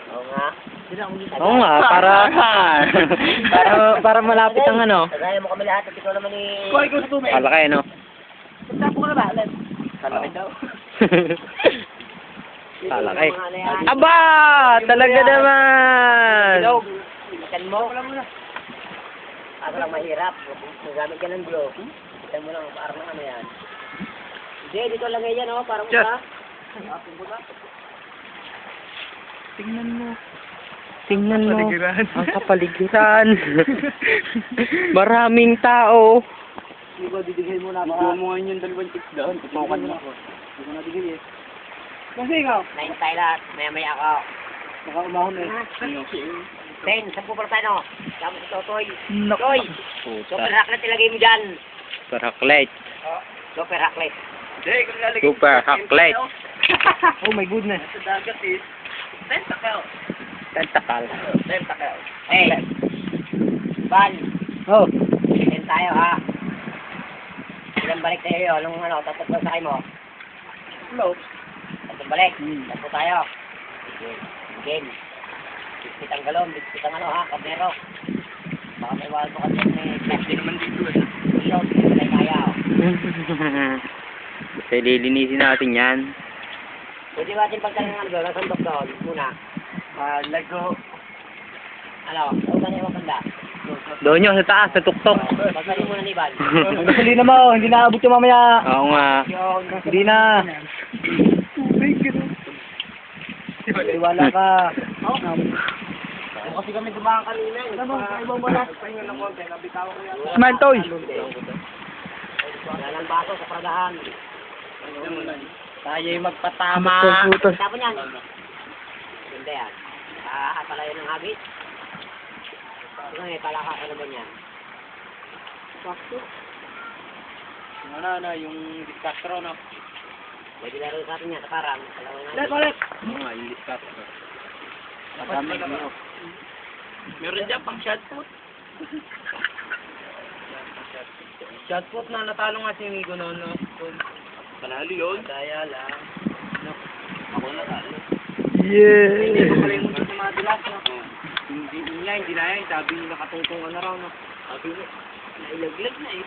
Oo nga. Oo nga, para malapit ang ano. Kagaya mo kami lahat at ikaw naman eh. Palaki, no? Magtapo ka na ba? Palaki daw. Palaki. Aba! Talaga naman! Ikan mo. Ako lang mahirap. Magamit ka ng blow. Ikan mo lang. Parang ano yan. Hindi, dito lagay yan oh. Parang Just. usa. Tingnan mo. Tingnan mo. Ang kapaligiran. Maraming tao. Hindi ko didigay muna. Ikaw mo ngayon yung dalawang chicks doon. Tutukan mo ako. Hindi ko nadigay eh. Kasi ikaw? Nain tayo lahat. Maya-maya ako. Baka umahon eh. Ten, 10 pala tayo no. Tama si Totoy. Naku. Toy! Puta. Super Hacklet ilagay mo dyan. Super Hacklet. Super Hacklet. Hindi, kung lalagay. Super Hacklet. Oh my goodness. Sa dagat is. Tentacle. Tentacle. Tentacle. Hey! Ban! Oh. Ten tayo ha. Ilang balik tayo yun. Anong ano, tatot lang sakay mo. Hello. Tatot balik. Tatot tayo. Game. Biskit ang galon. Biskit ang ano ha. Kabero. Baka may wala mo kasi may Hindi naman dito eh. shot. Hindi kaya oh. Kasi lilinisin natin yan. Pwede ba natin pagkaling ano doon? Nasandok doon muna. Lego. Ano? Huwag ka niya maganda. Doon yun, sa taas, sa tuktok. Pagkaling muna ni Ban. Gasolina mo. Hindi na abot yung mamaya. Oo nga. Hindi na. Iwala ka. Kasi kami dumaan kanina. Ibang wala. Pahinga lang konti. Nabitaw ko yan. Smile toy. Wala ng baso sa pradahan. Tayo'y magpatama. Tapon yan. Hindi yan. Pala yun ang habit. Ano eh, palaka ka naman yan. Ano, yung diskastro, no? Pwede laro sa atin yan, sa parang. Balik! Oo nga, yung diskastro. Madami mo. Meron dyan pang shot put. Shot put na natalo nga si Migo noon, no? Panalo yun. Daya lang. Ako natalo. Hindi ko pala yung mutot ng mga dilas, no? Hindi na yan. Sabi nakatungtungan na raw, no? Sabi niya, nailaglag na eh.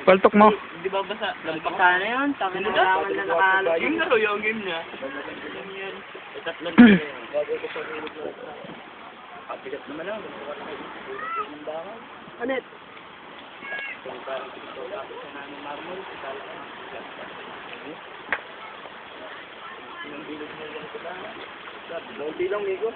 Paltok mo. Di ba basta? Lampaka na yun. Sabi na naman na nakalo. Yung laro yung game niya. Tatlong na yun. Kapigat naman lang. Anet? Dalawang bilang, Migo.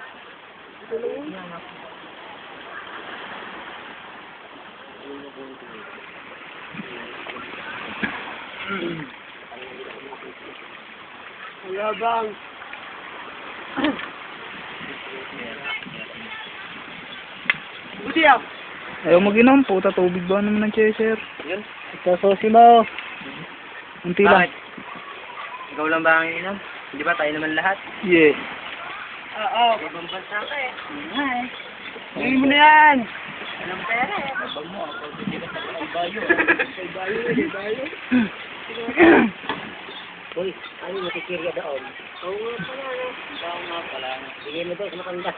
Wala bang? Buti ah! Ayaw mag-inom, puta tubig ba naman ng chaser? Yun. Ito sosi mo. Unti lang. Bakit? Ikaw lang ba ang inom? Hindi ba tayo naman lahat? Yeah. Oo, ibang bansa ka eh. Hi. Gawin mo na yan! Anong pera eh? Abang mo, ako hindi ka sa ibayo. Ibayo. Uy, ano yung nakikirya doon? Oo nga pala. Bigay mo doon sa matanda.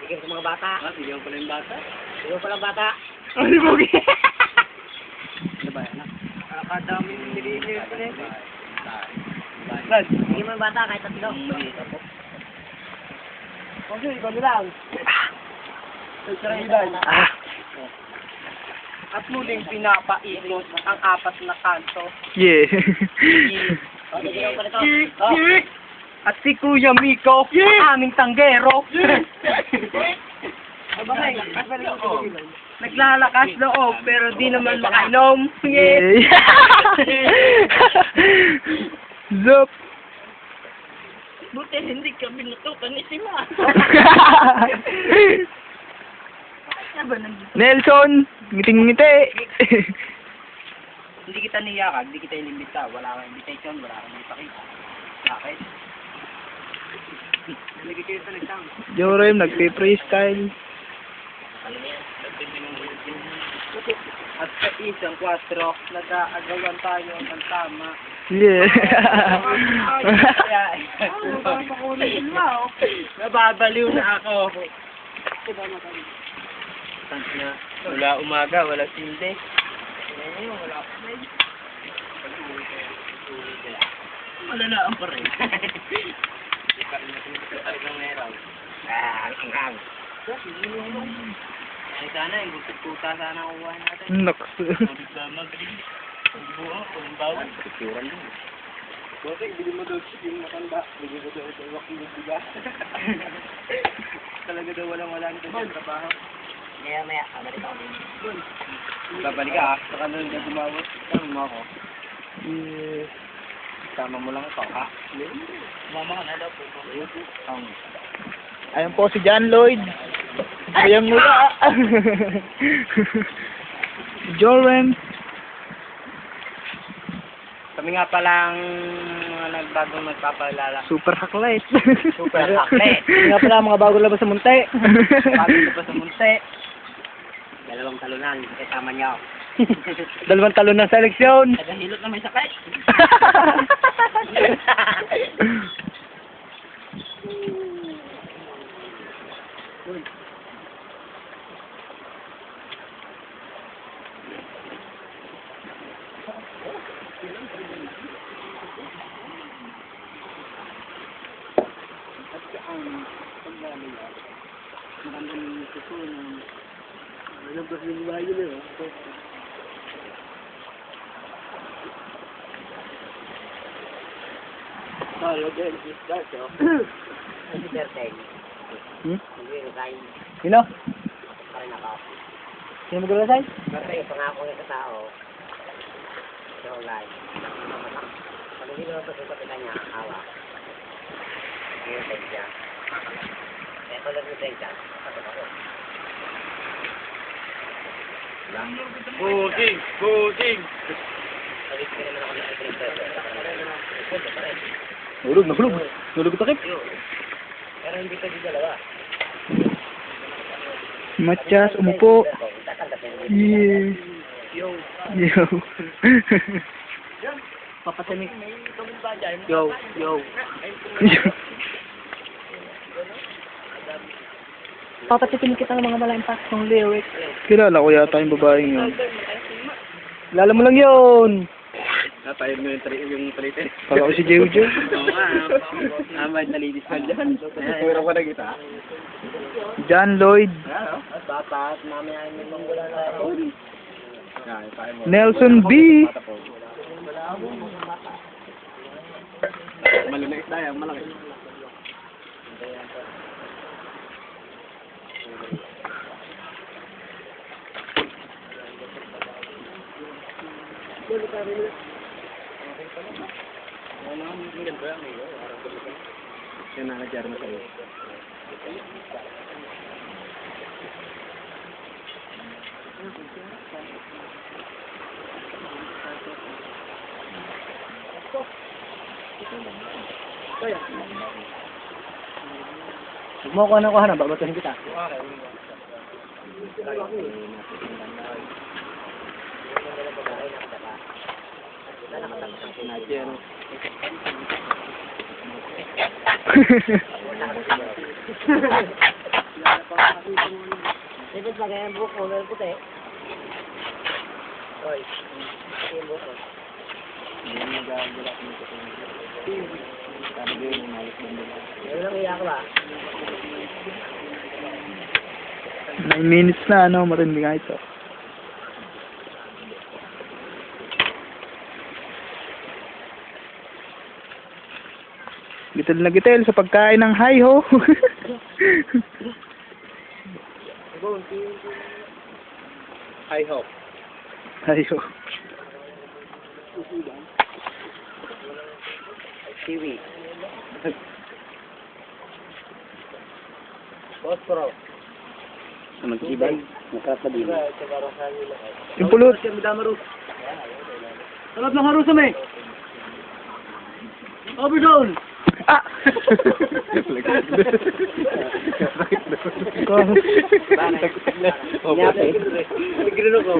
Bigay mo sa mga bata. Bigyan ko pala yung bata. Bigay mo pala bata. Ay, bugi! Ano ba yan? Nakakadami yung nililinis ko na yun. Brad, Bigay mo yung bata kahit tatlo. okay, ikaw nilang. Ah. At muling pinapaikot ang apat na kanto. Yeah. O, bigyan mo pa nito. At si Kuya Miko, ang aming tanggero. Naglalakas loob, pero di naman makainom. Yeah. Zup. Buti hindi kami natukan ni si Ma. Nelson, ngiting-ngiti. Hindi kita niyakan, hindi kita inimbita. Wala kang invitation, wala kang ipakita. Bakit? Nalagay kayo sa nagtang. Jorem, nagpe-freestyle. At sa isang 4, nag-aagawan tayo ng tama. Yeah. Nababaliw na ako. Wala umaga, wala sinde. Wala na ang pare. Ay sana, yung gusto-puta sana kuha natin. Naks. Bakit, bili mo daw yung matanda. Bili mo daw yung waking biga. Talaga daw wala nito sa trabaho. Maya, kamari ka. Babalik ka ah. Saka nung ka gumawat. Tama mo ako. Tama mo lang ito ha. Mama ka na daw po. Ayan po si John Lloyd. Ayan mula. Joren. Kami nga palang mga nagbagong nagpapalala. Super haklet. Super akle. Kami nga pala mga bagong labas sa munti. Bagong labas sa munti. Dalawang talunan, kasama niyo. Dalawang talon ng seleksyon. Nagahilot na may sakay. Si Berteng, Hmm? nag-resign Sino? pa rin ako. Sino mag-resign? Berteng, pangako niya sa tao. Sa online. Pag hindi naman ito sa kanya, awa. Yung text niya. Eh, pala yung text niya, kapag ako. Buding! Buding! Sabi ko naman ako na i-print. Hulog, nahulog. Nahulog ito, Kip. Pero hindi pa di dalawa. Matyas, umupo. Yeah. Yo. Yo. Papasamik. Yo. Papatikin kita ng mga malaimpak ng lyrics. Kilala ko yata yung babaeng yun. Kilala mo lang yun. Natayod mo yung traitor. Kala ko si Jojo. Oo nga. Tama yung talitis pa dyan. Puro ko na kita. John Lloyd. Bata at mamaya may manggula na ako. Nelson B. Malunais tayo, malaki. Yan na nagyari na sa'yo. Huwag mo ako kuha na, babatuhin kita. Dapat lagay ang buhok mo, meron puti. Oy, yung buhok mo. Meron lang iyak ba? 9 minutes na, ano, matindi nga ito. Gitel na gitel sa pagkain ng hi-ho. Hi ho. Hi-ho. Kiwi. Posporo. Mag-ibay. Masarap na din. Yung pulot. Sarap ng harusa me. Overdown. Ah! Naggrino ko.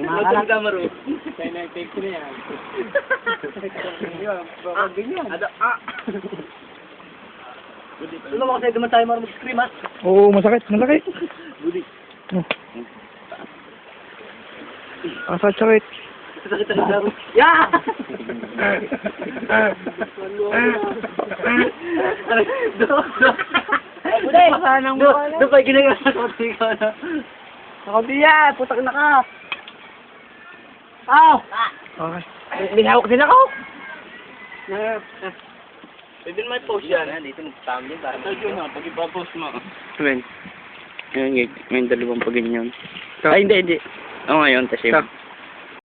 Matang kamaro. Kaya na-take na yan. Baka ganyan. Ano mo kasi naman tayo marunong mag-scream, ha? Oo, masakit, masakit. Budi. Oh. Sakit. Sakit ang laro. Yeah! Buday, sanang mukha na. Doon pa ginagawa sa konti ko na. Ako diyan, putak na ka. Aw! Okay. May hawak din ako. Pwede may post yan. Dito mag-spam din. Sabi na, pag ipapost mo. Ayan. Ayan, may dalawang pa ganyan. Ay, hindi. Oo, ngayon, kasi